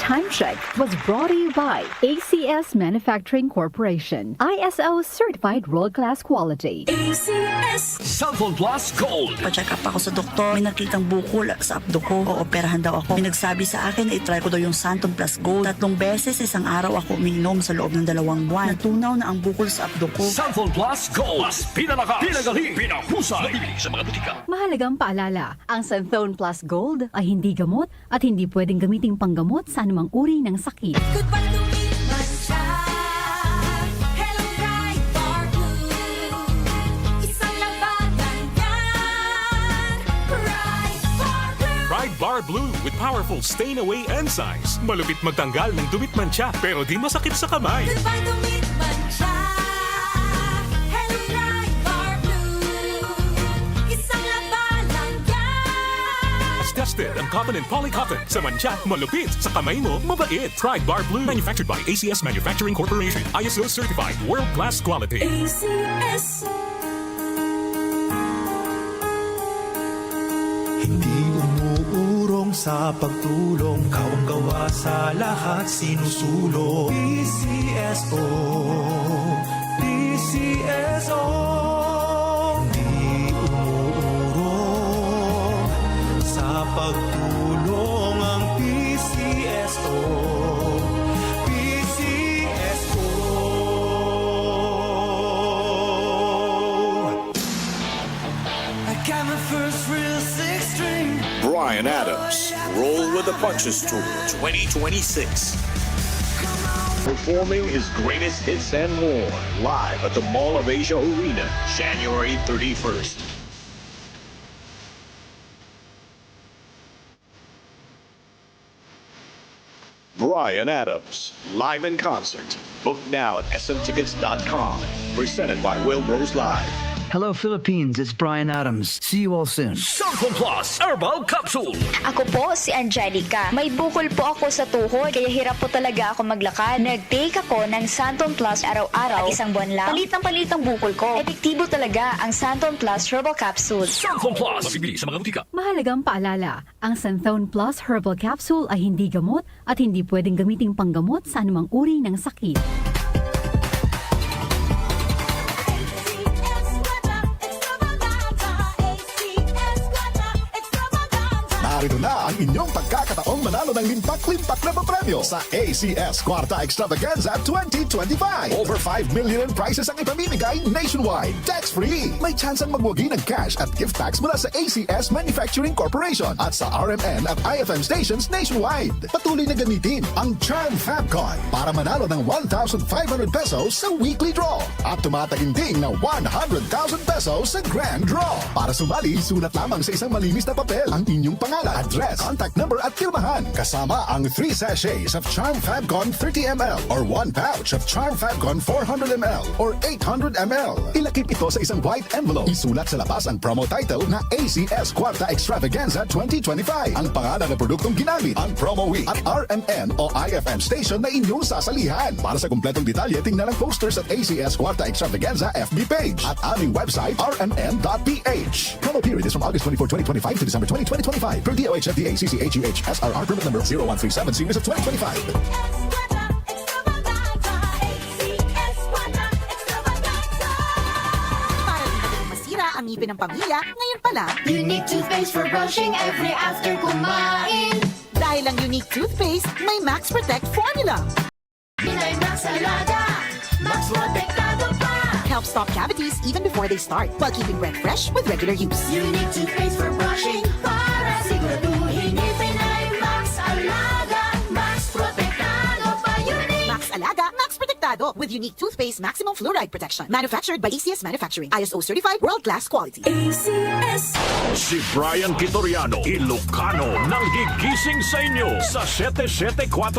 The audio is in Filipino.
Time Check was brought to you by ACS Manufacturing Corporation. ISO certified world-class quality. ACS Cellphone Plus Gold. Pa-check up ako sa doktor. May nakitang bukol sa abdo ko. Ooperahan daw ako. May nagsabi sa akin na itry ko daw yung Santon Plus Gold. 3 beses isang araw ako uminom sa loob ng 2 buwan. Natunaw na ang bukol sa abdo ko. Cellphone Plus Gold. Mas pinalakas, pinagaling, pinahusay. Nabibili sa mga butika. Mahalagang paalala, ang Santhone Plus Gold ay hindi gamot at hindi pwedeng gamiting panggamot sa anumang uri ng sakit. Goodbye to me, Mancha. Hello, bright or blue. Isang labanan yan. Bright for blue. Pride Bar Blue with powerful stain-away enzymes. Malupit magtanggal ng dumit mancha pero di masakit sa kamay. Goodbye to me, Mancha. Hello, bright or blue. Isang labanan yan. As tested ang cotton and polycotton. Sa mancha, malupit. Sa kamay mo, mabait. Pride Bar Blue. Manufactured by ACS Manufacturing Corporation. ISO certified. World-class quality. ACS. Hindi umuurong sa pagtulong, kawang-gawa sa lahat sinusulong. PCSO, PCSO. Hindi umuurong sa pagtulong ang PCSO. PCSO. I got my first real six-string. Bryan Adams, Roll with the Punches Tour 2026. Performing his greatest hits and more live at the Mall of Asia Arena, January 31st. Bryan Adams, live in concert. Book now at smtickets.com. Presented by Wilbur's Live. Hello, Philippines. It's Bryan Adams. See you all soon. Cellphone Plus Herbal Capsule. Ako po si Angelica. May bukol po ako sa tuhod, kaya hirap po talaga ako maglakad. Nag-take ako ng Santon Plus araw-araw at 1 buwan lang. Palit ang bukol ko. Epektibo talaga ang Santon Plus Herbal Capsule. Cellphone Plus. Nabibili sa mga butika. Mahalagang paalala, ang Santhone Plus Herbal Capsule ay hindi gamot at hindi pwedeng gamiting panggamot sa anumang uri ng sakit. Narito na ang inyong pagkakataong manalo ng limpak-limpak na papremyo sa ACS Kwarta Extravaganza 2025. Over 5 million in prizes ang ipamimigay nationwide. Tax-free. May tsansang magwagi ng cash at gift packs mula sa ACS Manufacturing Corporation at sa RMN at IFM stations nationwide. Patuloy na gamitin ang Charm Fabcon para manalo ng 1,500 pesos sa weekly draw at tumataginting na 100,000 pesos sa grand draw. Para sumali, sulat lamang sa isang malinis na papel ang inyong pangalan, address, contact number at pirmahan. Kasama ang 3 sachets of Charm Fabcon 30ml or 1 pouch of Charm Fabcon 400ml or 800ml. Ilakip ito sa isang white envelope. Isulat sa labas ang promo title na ACS Kwarta Extravaganza 2025. Ang pangalan ng produktong ginamit, ang promo week at RMN o IFM station na inyong sasalihan. Para sa kumpletong detalye, tingnan ang posters at ACS Kwarta Extravaganza FB page at aming website rmn.ph. Promo period is from August 24, 2025 to December 20, 2025. Per DOH FDA CCHUH SRR permit number 0137 series of 2025. Ang ngipin ng pamilya, ngayon pa lang. Unique toothpaste for brushing every after kumain. Dahil ang unique toothpaste, may Max Protect formula. Pinay Max Alaga, Max Protektado pa. Helps stop cavities even before they start, while keeping breath fresh with regular use. Unique toothpaste for brushing para siguraduhin Pinay Max Alaga, Max Protektado pa. Unique Max Alaga, Max Protektado with unique toothpaste maximum fluoride protection. Manufactured by ACS Manufacturing. ISO certified world-class quality. ACS. Si Brian Kitoriano, Ilocano, nang gigising sa inyo sa 774